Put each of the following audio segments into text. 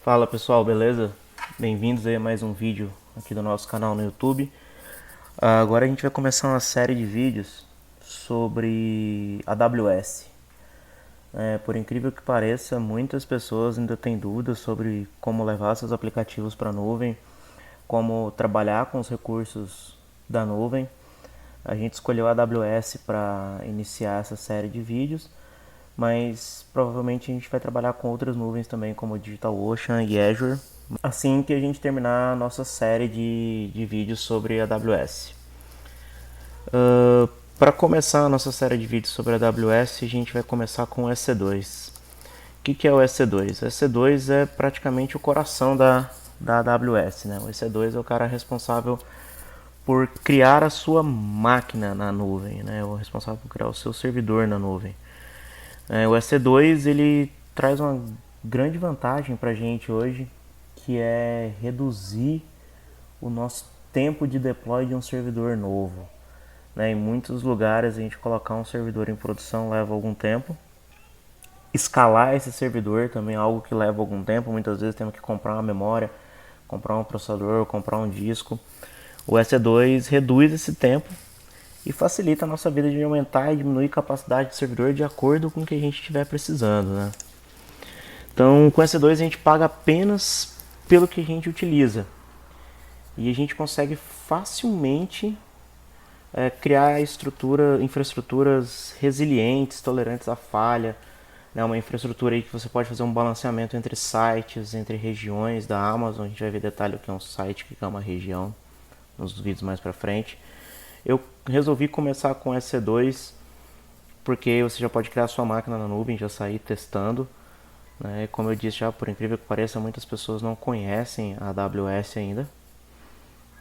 Fala pessoal, beleza? Bem-vindos aí a mais um vídeo aqui do nosso canal no YouTube. Agora a gente vai começar uma série de vídeos sobre AWS. Por incrível que pareça, muitas pessoas ainda têm dúvidas sobre como levar seus aplicativos para a nuvem, como trabalhar com os recursos da nuvem. A gente escolheu a AWS para iniciar essa série de vídeos, mas provavelmente a gente vai trabalhar com outras nuvens também, como DigitalOcean e Azure, assim que a gente terminar a nossa série de vídeos sobre a AWS. Para começar a nossa série de vídeos sobre a AWS, a gente vai começar com o EC2. O que é o EC2? O EC2 é praticamente o coração da AWS, né? O EC2 é o cara responsável por criar a sua máquina na nuvem, né? O responsável por criar o seu servidor na nuvem. O EC2 ele traz uma grande vantagem para a gente hoje, que é reduzir o nosso tempo de deploy de um servidor novo. Em muitos lugares a gente colocar um servidor em produção leva algum tempo. Escalar esse servidor também é algo que leva algum tempo. Muitas vezes temos que comprar uma memória, comprar um processador, comprar um disco. O EC2 reduz esse tempo e facilita a nossa vida de aumentar e diminuir a capacidade do servidor de acordo com o que a gente estiver precisando, né? Então, com o EC2 a gente paga apenas pelo que a gente utiliza e a gente consegue facilmente criar infraestruturas resilientes, tolerantes à falha, né? Uma infraestrutura aí que você pode fazer um balanceamento entre sites, entre regiões da Amazon. A gente vai ver detalhe o que é um site, o que é uma região nos vídeos mais pra frente. Eu resolvi começar com EC2 porque você já pode criar sua máquina na nuvem, já sair testando, né? Como eu disse já, por incrível que pareça, muitas pessoas não conhecem a AWS ainda,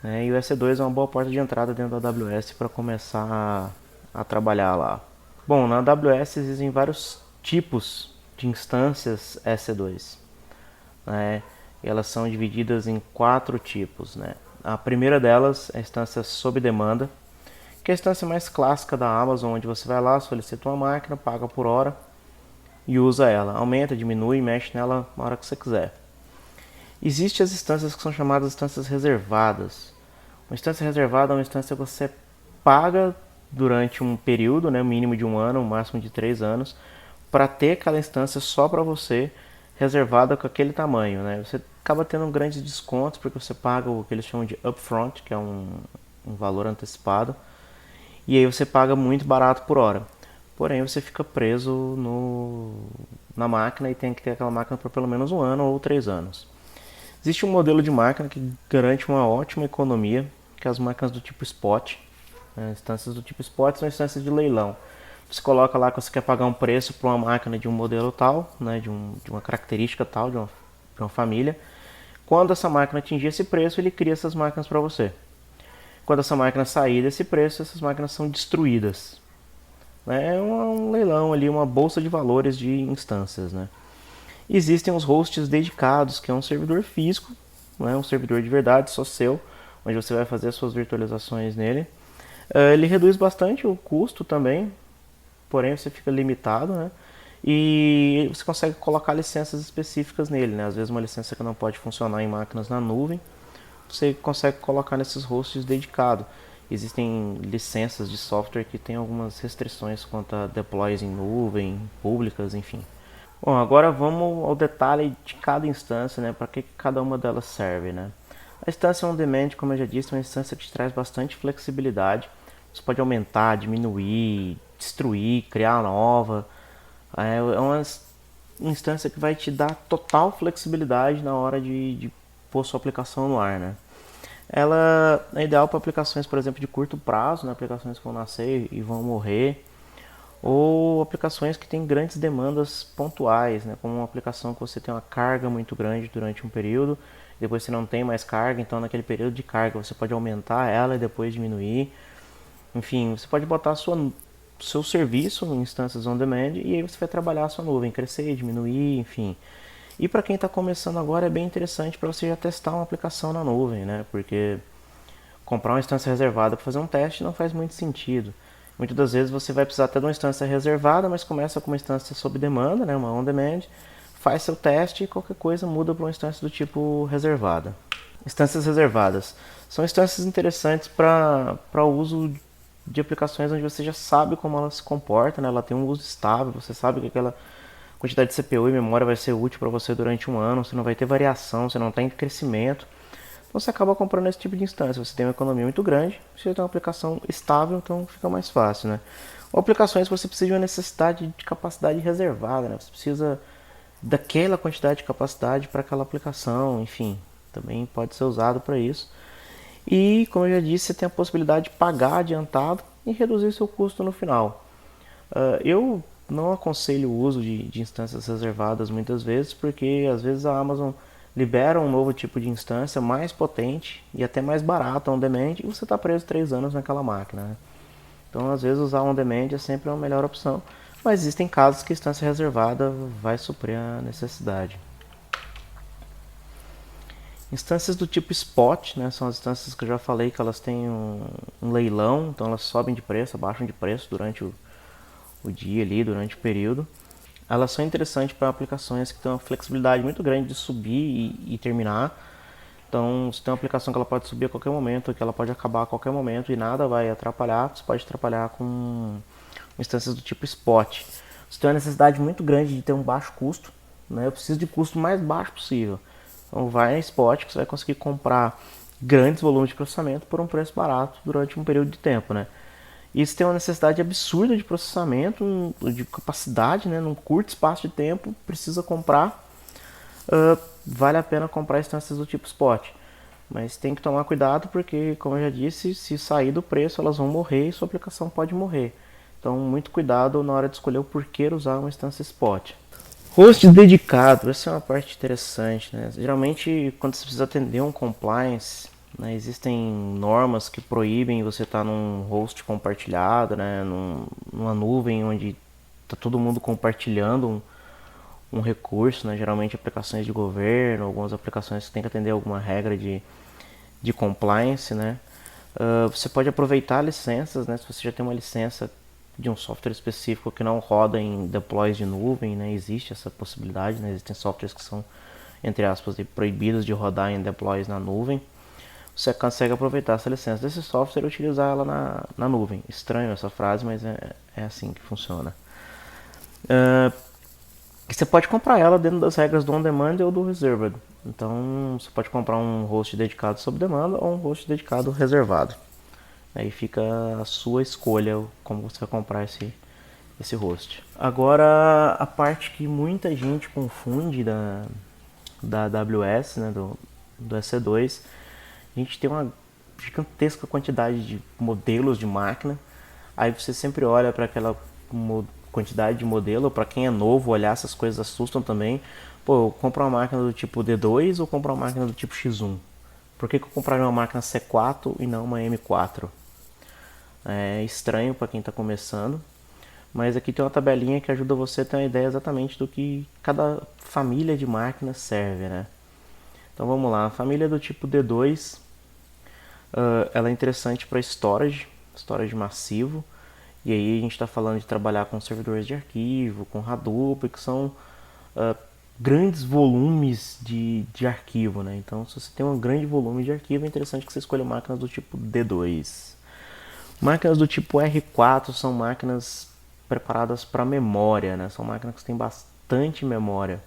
né? E o EC2 é uma boa porta de entrada dentro da AWS para começar a trabalhar lá. Bom, na AWS existem vários tipos de instâncias EC2, né? E elas são divididas em 4 tipos, né? A primeira delas é a instância sob demanda, que é a instância mais clássica da Amazon, onde você vai lá, solicita uma máquina, paga por hora e usa ela. Aumenta, diminui, mexe nela na hora que você quiser. Existem as instâncias que são chamadas instâncias reservadas. Uma instância reservada é uma instância que você paga durante um período, né, mínimo de 1 ano, um máximo de 3 anos, para ter aquela instância só para você, reservada com aquele tamanho, né? Você acaba tendo grandes descontos porque você paga o que eles chamam de upfront, que é um valor antecipado, e aí você paga muito barato por hora. Porém, você fica preso na máquina e tem que ter aquela máquina por pelo menos 1 ano ou 3 anos. Existe um modelo de máquina que garante uma ótima economia, que é as máquinas do tipo spot. Instâncias do tipo spot são instâncias de leilão. Você coloca lá que você quer pagar um preço para uma máquina de um modelo tal, né, de uma característica tal, de uma família. Quando essa máquina atingir esse preço, ele cria essas máquinas para você. Quando essa máquina sair desse preço, essas máquinas são destruídas. É um leilão ali, uma bolsa de valores de instâncias, né? Existem os hosts dedicados, que é um servidor físico, né? Um servidor de verdade, só seu, onde você vai fazer as suas virtualizações nele. Ele reduz bastante o custo também, porém você fica limitado, né? E você consegue colocar licenças específicas nele, né? Às vezes uma licença que não pode funcionar em máquinas na nuvem, você consegue colocar nesses hosts dedicados. Existem licenças de software que tem algumas restrições quanto a deploys em nuvem, públicas, enfim. Bom, agora vamos ao detalhe de cada instância, né? Para que cada uma delas serve, né? A instância on demand, como eu já disse, é uma instância que te traz bastante flexibilidade. Você pode aumentar, diminuir, destruir, criar nova. É uma instância que vai te dar total flexibilidade na hora de pôr sua aplicação no ar, né? Ela é ideal para aplicações, por exemplo, de curto prazo, né? Aplicações que vão nascer e vão morrer, ou aplicações que têm grandes demandas pontuais, né? Como uma aplicação que você tem uma carga muito grande durante um período, depois você não tem mais carga, então naquele período de carga você pode aumentar ela e depois diminuir. Enfim, você pode botar seu serviço em instâncias on demand e aí você vai trabalhar a sua nuvem, crescer, diminuir, enfim. E para quem está começando agora é bem interessante para você já testar uma aplicação na nuvem, né? Porque comprar uma instância reservada para fazer um teste não faz muito sentido. Muitas das vezes você vai precisar até de uma instância reservada, mas começa com uma instância sob demanda, né? Uma on demand, faz seu teste e qualquer coisa muda para uma instância do tipo reservada. Instâncias reservadas são instâncias interessantes para o uso de aplicações onde você já sabe como ela se comporta, né? Ela tem um uso estável, você sabe que aquela quantidade de CPU e memória vai ser útil para você durante um ano, você não vai ter variação, você não tem crescimento. Então você acaba comprando esse tipo de instância, você tem uma economia muito grande, você tem uma aplicação estável, então fica mais fácil, né? Ou aplicações que você precisa de uma necessidade de capacidade reservada, né? Você precisa daquela quantidade de capacidade para aquela aplicação, enfim, também pode ser usado para isso. E, como eu já disse, você tem a possibilidade de pagar adiantado e reduzir seu custo no final. Eu não aconselho o uso de instâncias reservadas muitas vezes, porque às vezes a Amazon libera um novo tipo de instância mais potente e até mais barato on demand e você está preso 3 anos naquela máquina, né? Então, às vezes, usar on demand é sempre uma melhor opção, mas existem casos que a instância reservada vai suprir a necessidade. Instâncias do tipo spot, né, são as instâncias que eu já falei que elas têm um leilão, então elas sobem de preço, abaixam de preço durante o dia ali, durante o período. Elas são interessantes para aplicações que têm uma flexibilidade muito grande de subir e terminar. Então, se tem uma aplicação que ela pode subir a qualquer momento, que ela pode acabar a qualquer momento e nada vai atrapalhar, você pode atrapalhar com instâncias do tipo spot. Você tem uma necessidade muito grande de ter um baixo custo, né? Eu preciso de custo mais baixo possível. Então, vai na spot que você vai conseguir comprar grandes volumes de processamento por um preço barato durante um período de tempo, né? E se tem uma necessidade absurda de processamento, de capacidade, né? Num curto espaço de tempo, precisa comprar. Vale a pena comprar instâncias do tipo spot. Mas tem que tomar cuidado porque, como eu já disse, se sair do preço elas vão morrer e sua aplicação pode morrer. Então, muito cuidado na hora de escolher o porquê usar uma instância spot. Host dedicado, essa é uma parte interessante, né? Geralmente, quando você precisa atender um compliance, né, existem normas que proíbem você estar num host compartilhado, né, numa nuvem onde está todo mundo compartilhando um recurso, né, geralmente aplicações de governo, algumas aplicações que têm que atender alguma regra de compliance, né. Você pode aproveitar licenças, né, se você já tem uma licença de um software específico que não roda em deploys de nuvem, né, existe essa possibilidade, né, existem softwares que são, entre aspas, proibidos de rodar em deploys na nuvem. Você consegue aproveitar essa licença desse software e utilizar ela na nuvem. Estranho essa frase, mas é assim que funciona. Você pode comprar ela dentro das regras do on-demand ou do reserved. Então, você pode comprar um host dedicado sob demanda ou um host dedicado reservado. Aí fica a sua escolha como você vai comprar esse host. Agora, a parte que muita gente confunde da AWS, né, do EC2, a gente tem uma gigantesca quantidade de modelos de máquina. Aí você sempre olha para aquela quantidade de modelo. Para quem é novo, olhar essas coisas assustam também. Pô, eu compro uma máquina do tipo D2 ou compro uma máquina do tipo X1? Por que eu compraria uma máquina C4 e não uma M4? É estranho para quem está começando. Mas aqui tem uma tabelinha que ajuda você a ter uma ideia exatamente do que cada família de máquinas serve, né? Então vamos lá, a família do tipo D2, ela é interessante para storage massivo. E aí a gente está falando de trabalhar com servidores de arquivo, com Hadoop, que são grandes volumes de arquivo, né? Então, se você tem um grande volume de arquivo, é interessante que você escolha máquinas do tipo D2. Máquinas do tipo R4 são máquinas preparadas para memória, né? São máquinas que têm bastante memória.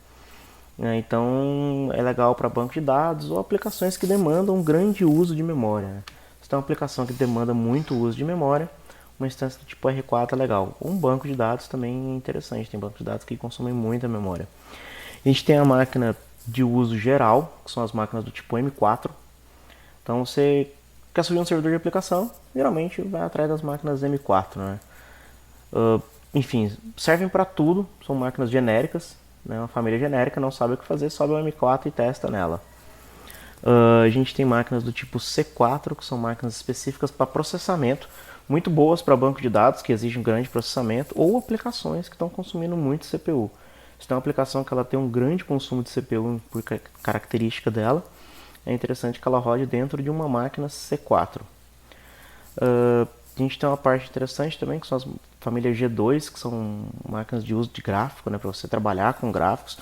Então, é legal para banco de dados ou aplicações que demandam um grande uso de memória, né? Se tem uma aplicação que demanda muito uso de memória, uma instância do tipo R4 é legal. Um banco de dados também é interessante, tem bancos de dados que consomem muita memória. A gente tem a máquina de uso geral, que são as máquinas do tipo M4. Então você quer subir um servidor de aplicação, geralmente vai atrás das máquinas M4, né? Enfim, servem para tudo, são máquinas genéricas, né? Uma família genérica, não sabe o que fazer, sobe o M4 e testa nela. A gente tem máquinas do tipo C4, que são máquinas específicas para processamento, muito boas para banco de dados que exigem grande processamento ou aplicações que estão consumindo muito CPU. Se tem uma aplicação que ela tem um grande consumo de CPU por característica dela, é interessante que ela rode dentro de uma máquina C4. A gente tem uma parte interessante também, que são as famílias G2, que são máquinas de uso de gráfico, né, para você trabalhar com gráficos.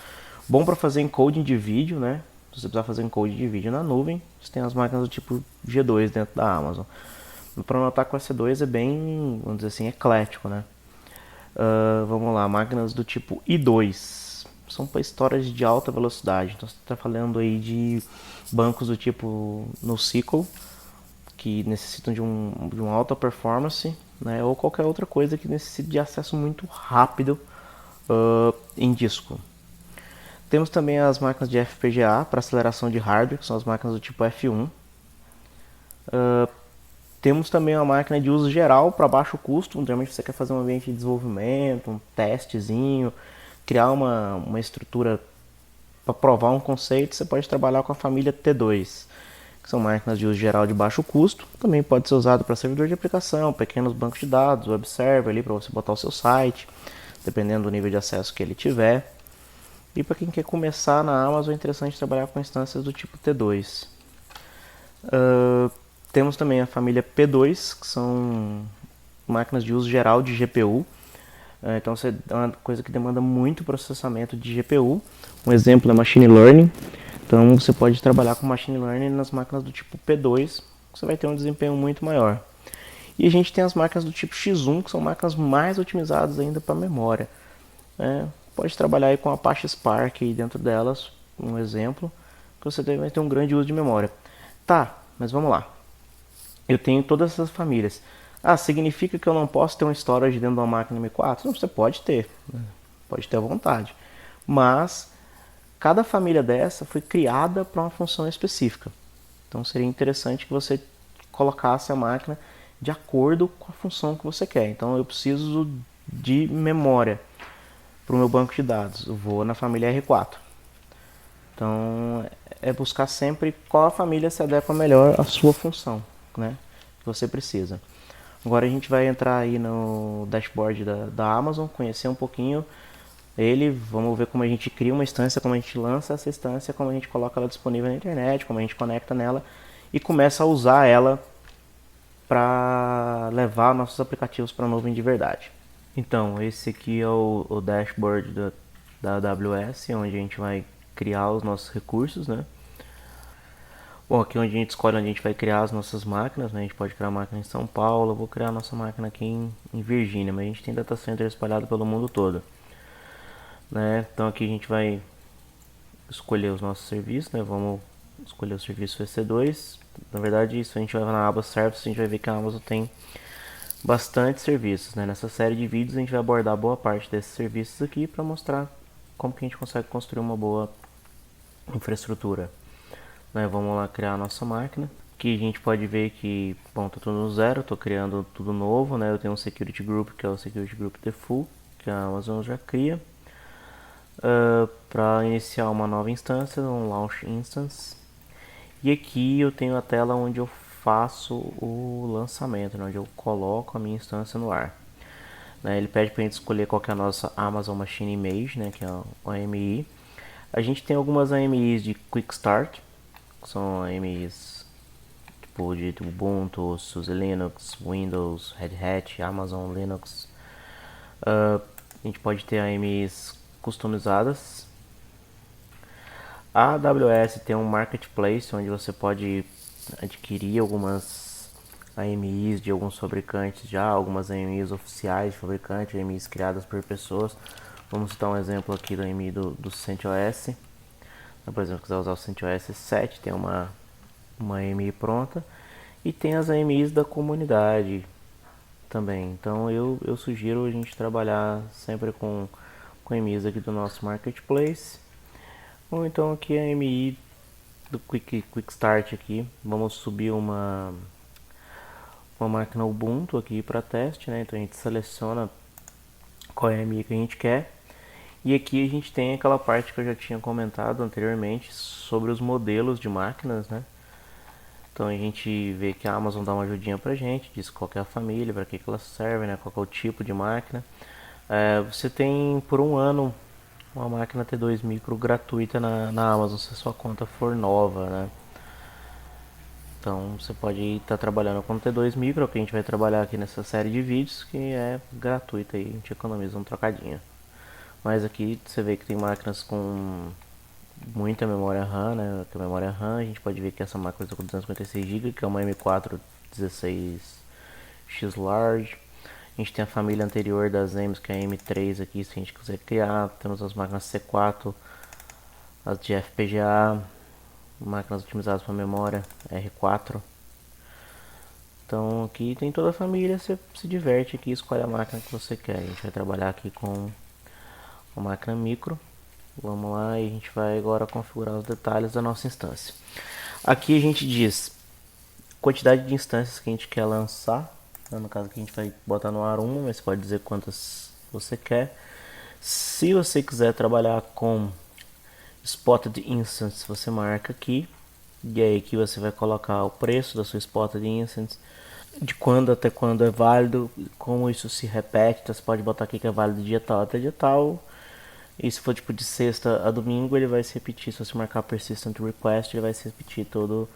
Bom para fazer encoding de vídeo, né? Se você precisar fazer encoding de vídeo na nuvem, você tem as máquinas do tipo G2 dentro da Amazon. Para notar que o S2 é bem, vamos dizer assim, eclético, né? Vamos lá, máquinas do tipo I2 são para storage de alta velocidade. Então você está falando aí de bancos do tipo NoSQL, que necessitam de uma alta performance, né? Ou qualquer outra coisa que necessite de acesso muito rápido em disco. Temos também as máquinas de FPGA para aceleração de hardware, que são as máquinas do tipo F1. Temos também uma máquina de uso geral para baixo custo. Geralmente você quer fazer um ambiente de desenvolvimento, um testezinho, criar uma estrutura para provar um conceito. Você pode trabalhar com a família T2, que são máquinas de uso geral de baixo custo. Também pode ser usado para servidor de aplicação, pequenos bancos de dados, web server ali para você botar o seu site, dependendo do nível de acesso que ele tiver. E para quem quer começar na Amazon, é interessante trabalhar com instâncias do tipo T2. Temos também a família P2, que são máquinas de uso geral de GPU. Então é uma coisa que demanda muito processamento de GPU. Um exemplo é Machine Learning. Então você pode trabalhar com Machine Learning nas máquinas do tipo P2, que você vai ter um desempenho muito maior. E a gente tem as máquinas do tipo X1, que são máquinas mais otimizadas ainda para memória. Pode trabalhar aí com a Apache Spark aí dentro delas, um exemplo, que você vai ter um grande uso de memória. Tá, mas vamos lá. Eu tenho todas essas famílias. Ah, significa que eu não posso ter um storage dentro de uma máquina M4? Não, você pode ter. Pode ter à vontade. Mas cada família dessa foi criada para uma função específica. Então seria interessante que você colocasse a máquina de acordo com a função que você quer. Então eu preciso de memória para o meu banco de dados. Eu vou na família R4. Então é buscar sempre qual a família se adequa melhor à sua função, né, que você precisa. Agora a gente vai entrar aí no dashboard da Amazon, conhecer um pouquinho ele, vamos ver como a gente cria uma instância, como a gente lança essa instância, como a gente coloca ela disponível na internet, como a gente conecta nela e começa a usar ela para levar nossos aplicativos para a nuvem de verdade. Então, esse aqui é o dashboard da AWS, onde a gente vai criar os nossos recursos, né? Bom, aqui onde a gente escolhe onde a gente vai criar as nossas máquinas, né? A gente pode criar uma máquina em São Paulo, eu vou criar a nossa máquina aqui em Virgínia, mas a gente tem data center espalhado pelo mundo todo, né? Então aqui a gente vai escolher os nossos serviços, né? Vamos escolher o serviço EC2. Na verdade, isso a gente vai na aba Services, a gente vai ver que a Amazon tem bastante serviços, né? Nessa série de vídeos a gente vai abordar boa parte desses serviços aqui para mostrar como que a gente consegue construir uma boa infraestrutura, né? Vamos lá criar a nossa máquina. Aqui a gente pode ver que, bom, tá tudo no zero, estou criando tudo novo, né? Eu tenho um Security Group, que é o Security Group Default, que a Amazon já cria. Para iniciar uma nova instância, um Launch Instance. E aqui eu tenho a tela onde eu faço o lançamento, né? Onde eu coloco a minha instância no ar. Né? Ele pede para a gente escolher qual que é a nossa Amazon Machine Image, né? Que é o AMI. A gente tem algumas AMIs de Quick Start, que são AMIs tipo de Ubuntu, SUSE Linux, Windows, Red Hat, Amazon Linux. A gente pode ter AMIs customizadas. A AWS tem um marketplace onde você pode adquirir algumas AMIs de alguns fabricantes já, algumas AMIs oficiais de fabricantes, AMIs criadas por pessoas. Vamos citar um exemplo aqui da AMI do CentOS. Por exemplo, se quiser usar o CentOS 7, tem uma AMI pronta. E tem as AMIs da comunidade também. Então eu sugiro a gente trabalhar sempre com AMIs aqui do nosso marketplace. Ou então aqui a AMI do Quick Start aqui. Vamos subir uma máquina Ubuntu aqui para teste, né? Então a gente seleciona qual é a AMI que a gente quer. E aqui a gente tem aquela parte que eu já tinha comentado anteriormente sobre os modelos de máquinas, né? Então a gente vê que a Amazon dá uma ajudinha pra gente, diz qual é a família, para que ela serve, né? Qual é o tipo de máquina. Você tem por um ano uma máquina T2 Micro gratuita na Amazon se a sua conta for nova, né? Então você pode estar trabalhando com T2 Micro, que a gente vai trabalhar aqui nessa série de vídeos, que é gratuita e a gente economiza um trocadinho. Mas aqui você vê que tem máquinas com muita memória RAM, né? Que a memória RAM, a gente pode ver que essa máquina está com 256 GB, que é uma M4 16X Large. A gente tem a família anterior das M's, que é a M3 aqui, se a gente quiser criar. Temos as máquinas C4, as de FPGA, máquinas otimizadas para memória, R4. Então aqui tem toda a família, você se diverte aqui, escolhe a máquina que você quer. A gente vai trabalhar aqui com a máquina micro. Vamos lá e a gente vai agora configurar os detalhes da nossa instância. Aqui a gente diz quantidade de instâncias que a gente quer lançar. No caso aqui a gente vai botar no ar uma, mas você pode dizer quantas você quer. Se você quiser trabalhar com Spotted Instance, você marca aqui. E aí aqui você vai colocar o preço da sua Spotted Instance, de quando até quando é válido, como isso se repete. Então você pode botar aqui que é válido dia tal até dia tal. E se for tipo de sexta a domingo, ele vai se repetir. Se você marcar Persistent Request, ele vai se repetir toda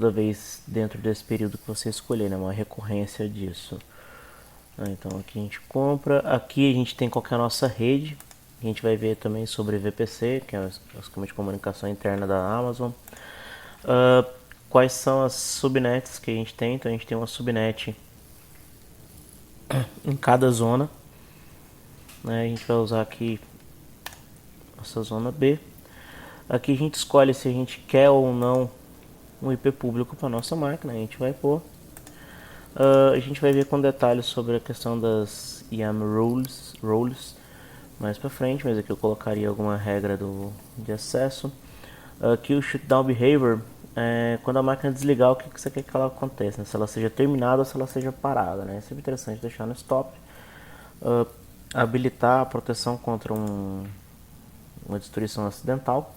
vez dentro desse período que você escolher, né? Uma recorrência disso. Então aqui a gente compra. Aqui a gente tem qual que é a nossa rede. A gente vai ver também sobre VPC, que é o esquema de comunicação interna da Amazon. Quais são as subnets que a gente tem? Então a gente tem uma subnet em cada zona, né? A gente vai usar aqui essa zona B. Aqui a gente escolhe se a gente quer ou não um IP público para nossa máquina, a gente vai pôr. A gente vai ver com detalhes sobre a questão das IAM rules mais para frente, mas aqui eu colocaria alguma regra de acesso. Aqui o shutdown behavior é quando a máquina desligar, o que você quer que ela aconteça, né? Se ela seja terminada ou se ela seja parada, né? É sempre interessante deixar no stop. Habilitar a proteção contra uma destruição acidental,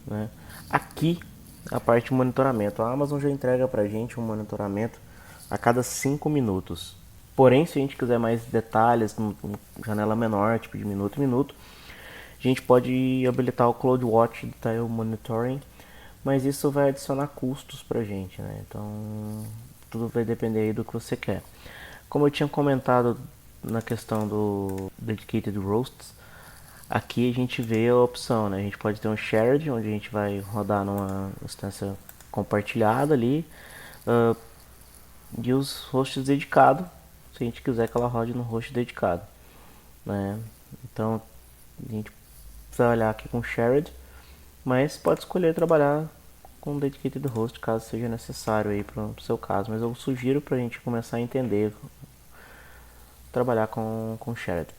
né? Aqui a parte de monitoramento, a Amazon já entrega pra gente um monitoramento a cada 5 minutos. Porém, se a gente quiser mais detalhes, janela menor, tipo de minuto em minuto, a gente pode habilitar o CloudWatch Detail Monitoring, mas isso vai adicionar custos pra gente, né? Então, tudo vai depender aí do que você quer. Como eu tinha comentado na questão do Dedicated Roasts, aqui a gente vê a opção, né? A gente pode ter um shared, onde a gente vai rodar numa instância compartilhada ali, e os hosts dedicados, se a gente quiser que ela rode no host dedicado, né? Então a gente precisa olhar aqui com shared, mas pode escolher trabalhar com dedicated host caso seja necessário aí para o seu caso, mas eu sugiro para a gente começar a entender trabalhar com shared.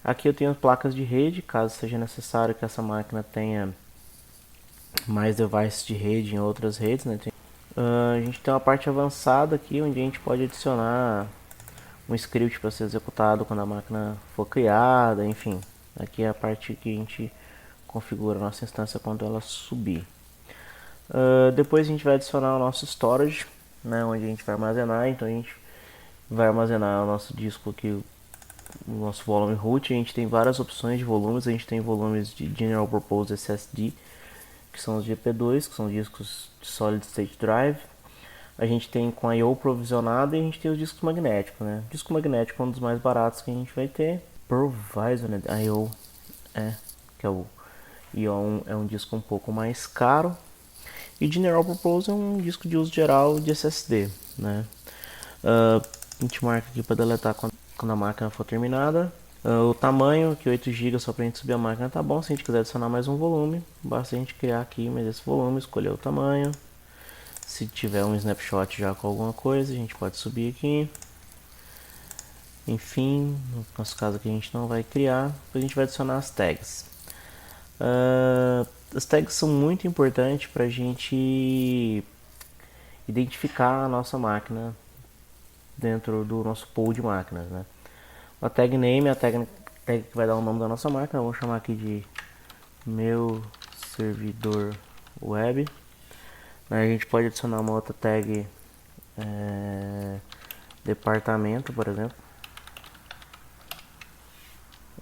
Aqui eu tenho placas de rede, caso seja necessário que essa máquina tenha mais devices de rede em outras redes, né? A gente tem uma parte avançada aqui onde a gente pode adicionar um script para ser executado quando a máquina for criada, enfim. Aqui é a parte que a gente configura a nossa instância quando ela subir. Depois a gente vai adicionar o nosso storage, né, onde a gente vai armazenar. Então a gente vai armazenar o nosso disco aqui, o nosso volume root. A gente tem várias opções de volumes. A gente tem volumes de General Purpose SSD, que são os GP2, que são discos de Solid State Drive. A gente tem com a I/O provisionada e a gente tem os discos magnéticos, né? O disco magnético é um dos mais baratos que a gente vai ter. Provisioned I/O que é o I/O é um disco um pouco mais caro. E General Purpose é um disco de uso geral de SSD, né? A gente marca aqui para deletar quando a máquina for terminada. O tamanho, que 8 GB só para a gente subir a máquina tá bom. Se a gente quiser adicionar mais um volume, basta a gente criar aqui mais esse volume, escolher o tamanho. Se tiver um snapshot já com alguma coisa, a gente pode subir aqui. Enfim, no nosso caso aqui a gente não vai criar, depois a gente vai adicionar as tags. As tags são muito importantes para a gente identificar a nossa máquina dentro do nosso pool de máquinas, né? A tag name é a tag que vai dar o nome da nossa máquina. Eu vou chamar aqui de meu servidor web. A gente pode adicionar uma outra tag departamento, por exemplo.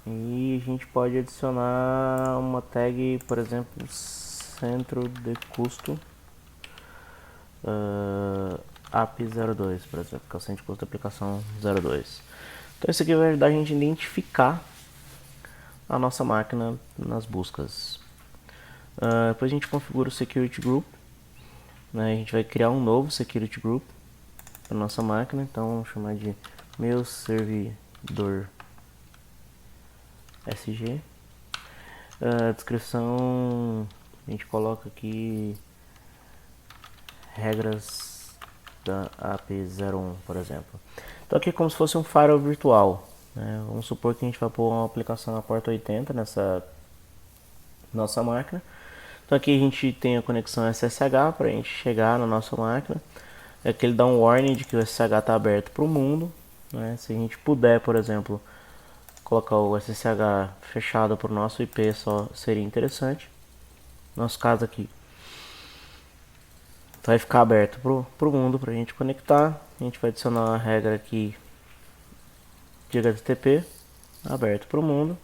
E a gente pode adicionar uma tag, por exemplo, centro de custo API02, por exemplo, que é o centro de custo da aplicação 02. Então isso aqui vai ajudar a gente a identificar a nossa máquina nas buscas. Depois a gente configura o Security Group, né? A gente vai criar um novo Security Group para nossa máquina, então vamos chamar de meu servidor SG. Descrição, a gente coloca aqui regras da AP01, por exemplo. Então aqui é como se fosse um firewall virtual, né? Vamos supor que a gente vai pôr uma aplicação na porta 80 nessa nossa máquina. Então aqui a gente tem a conexão SSH para a gente chegar na nossa máquina. Aqui ele dá um warning de que o SSH está aberto para o mundo, né? Se a gente puder, por exemplo, colocar o SSH fechado para o nosso IP, só seria interessante. No nosso caso aqui vai ficar aberto para o mundo para a gente conectar. A gente vai adicionar uma regra aqui de HTTP aberto para o mundo.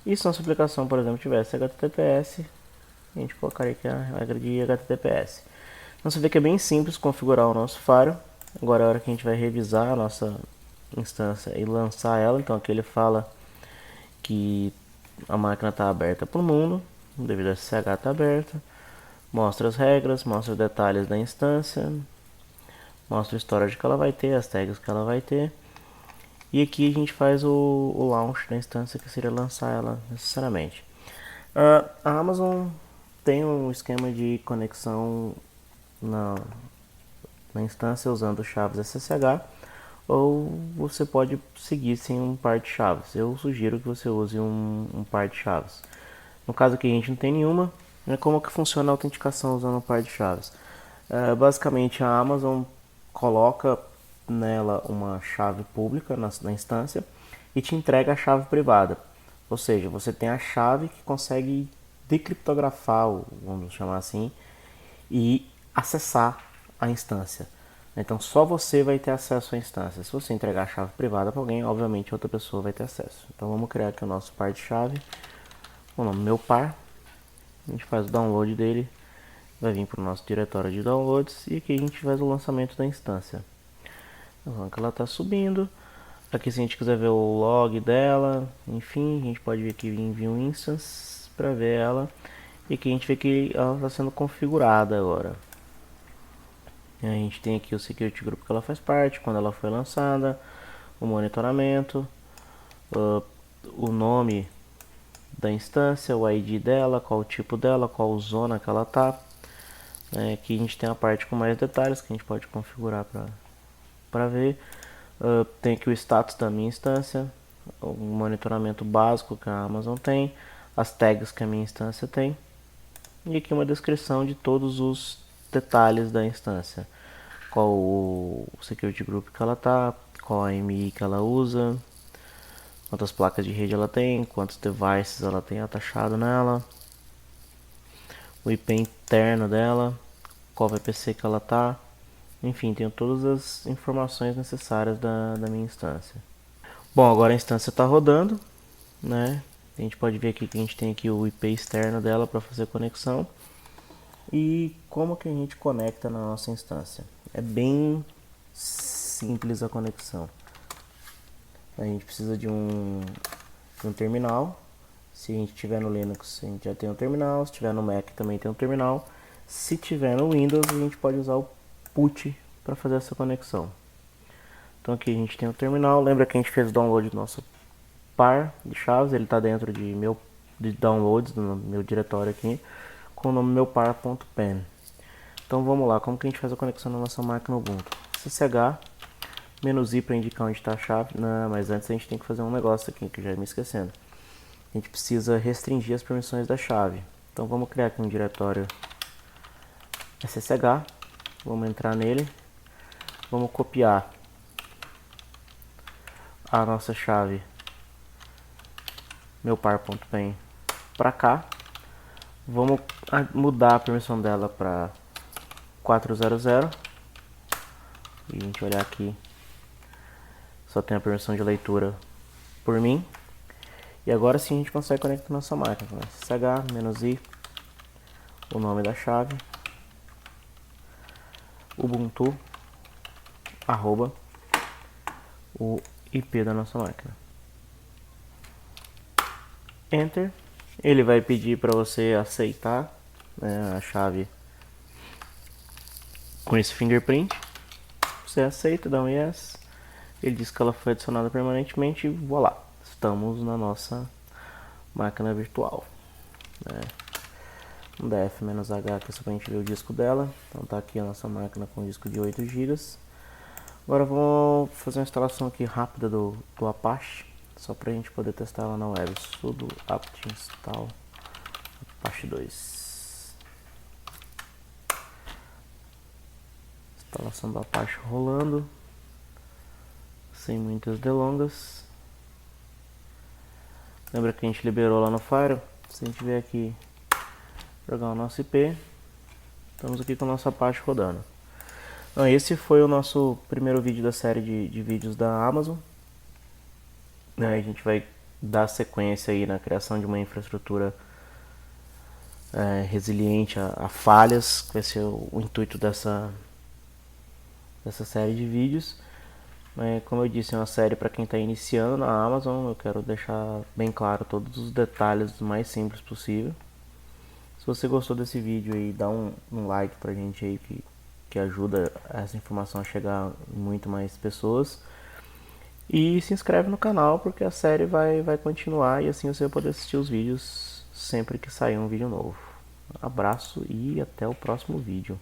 E se nossa aplicação, por exemplo, tivesse HTTPS, a gente colocaria aqui a regra de HTTPS. Então você vê que é bem simples configurar o nosso firewall. Agora é a hora que a gente vai revisar a nossa instância e lançar ela. Então aqui ele fala que a máquina está aberta para o mundo, devido a SSH está aberta. Mostra as regras, mostra os detalhes da instância, mostra o storage que ela vai ter, as tags que ela vai ter. E aqui a gente faz o launch da instância, que seria lançar ela necessariamente. A Amazon tem um esquema de conexão na instância usando chaves SSH, ou você pode seguir sem um par de chaves. Eu sugiro que você use um par de chaves. No caso aqui a gente não tem nenhuma. Como que funciona a autenticação usando um par de chaves? Basicamente a Amazon coloca nela uma chave pública na instância e te entrega a chave privada. Ou seja, você tem a chave que consegue decriptografar, vamos chamar assim, e acessar a instância. Então só você vai ter acesso à instância. Se você entregar a chave privada para alguém, obviamente outra pessoa vai ter acesso. Então vamos criar aqui o nosso par de chave. O nome meu par. A gente faz o download dele, vai vir para o nosso diretório de downloads e aqui a gente faz o lançamento da instância. Então, ela está subindo. Aqui se a gente quiser ver o log dela, enfim, a gente pode vir aqui em View Instance para ver ela. E aqui a gente vê que ela está sendo configurada agora. A gente tem aqui o Security Group que ela faz parte, quando ela foi lançada, o monitoramento, o nome da instância, o ID dela, qual o tipo dela, qual zona que ela está. Aqui a gente tem a parte com mais detalhes que a gente pode configurar para ver. Tem aqui o status da minha instância, o monitoramento básico que a Amazon tem, as tags que a minha instância tem, e aqui uma descrição de todos os detalhes da instância, qual o security group que ela está, qual a AMI que ela usa, quantas placas de rede ela tem, quantos devices ela tem atachado nela, o IP interno dela, qual VPC que ela está. Enfim, tenho todas as informações necessárias da minha instância. Bom, agora a instância está rodando, né? A gente pode ver aqui que a gente tem aqui o IP externo dela para fazer conexão. E como que a gente conecta na nossa instância? É bem simples a conexão. A gente precisa de um terminal. Se a gente tiver no Linux, a gente já tem um terminal. Se tiver no Mac, também tem um terminal. Se tiver no Windows, a gente pode usar o PUT para fazer essa conexão. Então aqui a gente tem o terminal. Lembra que a gente fez o download do nosso par de chaves. Ele está dentro de downloads no meu diretório aqui, com o nome meupar.pen. Então vamos lá, como que a gente faz a conexão na nossa máquina Ubuntu? SSH, -i para indicar onde está a chave. Não, mas antes a gente tem que fazer um negócio aqui, que eu já ia me esquecendo. A gente precisa restringir as permissões da chave. Então vamos criar aqui um diretório SSH, vamos entrar nele, vamos copiar a nossa chave meupar.pen para cá, vamos mudar a permissão dela para 400 e a gente olhar aqui, só tem a permissão de leitura por mim. E agora sim a gente consegue conectar nossa máquina com SSH, -i, o nome da chave, Ubuntu, arroba, o IP da nossa máquina. Enter. Ele vai pedir para você aceitar, né, a chave com esse fingerprint. Você aceita, dá um yes. Ele diz que ela foi adicionada permanentemente e voilá, estamos na nossa máquina virtual, né? Um df-h aqui só pra gente ver o disco dela. Então tá aqui a nossa máquina com disco de 8 GB. Agora vamos fazer uma instalação aqui rápida do Apache, só pra gente poder testar ela na web. Sudo apt install Apache 2. Instalação do Apache rolando, sem muitas delongas. Lembra que a gente liberou lá no Fire? Se a gente vier aqui jogar o nosso IP, estamos aqui com o nosso Apache rodando. Então, esse foi o nosso primeiro vídeo da série de vídeos da Amazon. A gente vai dar sequência aí na criação de uma infraestrutura resiliente a falhas, que vai ser o intuito dessa série de vídeos. Como eu disse, é uma série para quem está iniciando na Amazon. Eu quero deixar bem claro todos os detalhes o mais simples possível. Se você gostou desse vídeo aí, dá um like pra gente aí que ajuda essa informação a chegar em muito mais pessoas. E se inscreve no canal porque a série vai continuar e assim você vai poder assistir os vídeos sempre que sair um vídeo novo. Um abraço e até o próximo vídeo.